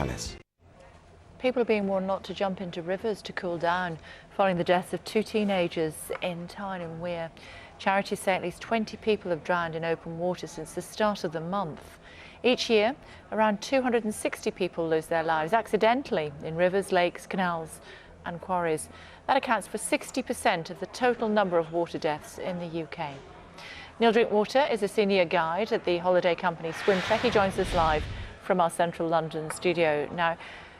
Palace. People are being warned not to jump into rivers to cool down following the deaths of 2 teenagers in Tyne and Wear. Charities say at least 20 people have drowned in open water since the start of the month. Each year, around 260 people lose their lives accidentally in rivers, lakes, canals and quarries. That accounts for 60% of the total number of water deaths in the UK. Neil Drinkwater is a senior guide at the holiday company Swimtrek. He joins us live from our central London studio. Now,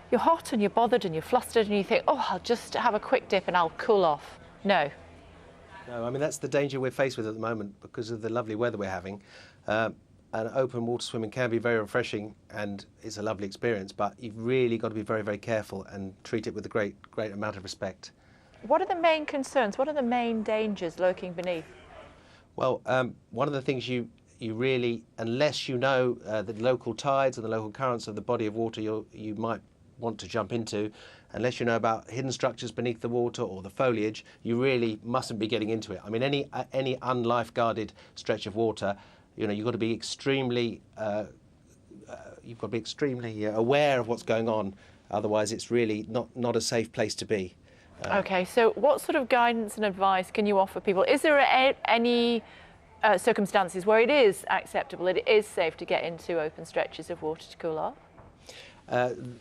you're hot and you're bothered and you're flustered and you think, oh, I'll just have a quick dip and I'll cool off. No. No, I mean, that's the danger we're faced with at the moment because of the lovely weather we're having. And open water swimming can be very refreshing and it's a lovely experience, but you've really got to be very, very careful and treat it with a great amount of respect. What are the main concerns? What are the main dangers lurking beneath? Well, one of the things you really, unless you know the local tides and the local currents of the body of water you might want to jump into, unless you know about hidden structures beneath the water or the foliage, you really mustn't be getting into it. I mean, any unlifeguarded stretch of water, you know, you've got to be extremely aware of what's going on. Otherwise, it's really not a safe place to be. OK, so what sort of guidance and advice can you offer people? Is there any circumstances where it is acceptable, it is safe to get into open stretches of water to cool off?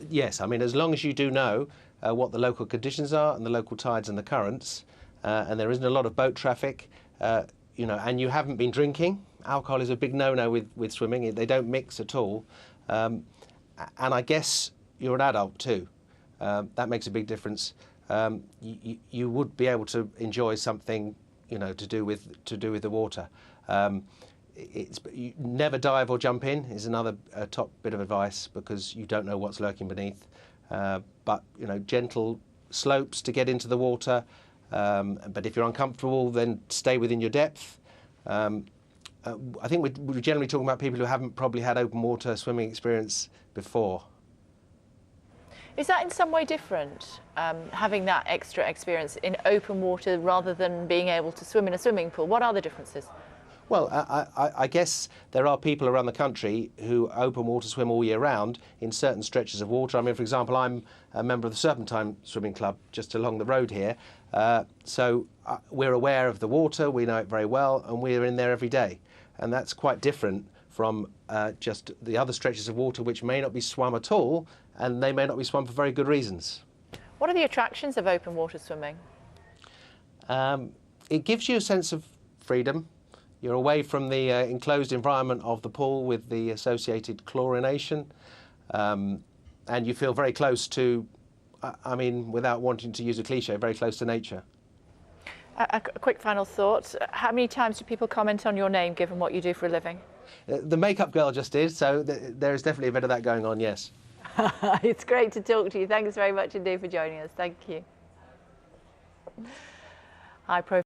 Yes, I mean, as long as you do know what the local conditions are and the local tides and the currents, and there isn't a lot of boat traffic, you know, and you haven't been drinking. Alcohol is a big no-no with swimming. They don't mix at all. And I guess you're an adult too. That makes a big difference. You would be able to enjoy something, you know, to do with the water. You never dive or jump in is another top bit of advice because you don't know what's lurking beneath. But you know, gentle slopes to get into the water. But if you're uncomfortable, then stay within your depth. I think we're generally talking about people who haven't probably had open water swimming experience before. Is that in some way different, having that extra experience in open water rather than being able to swim in a swimming pool? What are the differences? Well, I guess there are people around the country who open water swim all year round in certain stretches of water. I mean, for example, I'm a member of the Serpentine Swimming Club just along the road here. So we're aware of the water, we know it very well, and we're in there every day. And that's quite different from just the other stretches of water which may not be swum at all, and they may not be swum for very good reasons. What are the attractions of open water swimming? It gives you a sense of freedom. You're away from the enclosed environment of the pool with the associated chlorination, and you feel very close to, I mean, without wanting to use a cliche, very close to nature. A quick final thought. How many times do people comment on your name, given what you do for a living? The makeup girl just did, so there is definitely a bit of that going on, yes. It's great to talk to you. Thanks very much indeed for joining us. Thank you. High profile.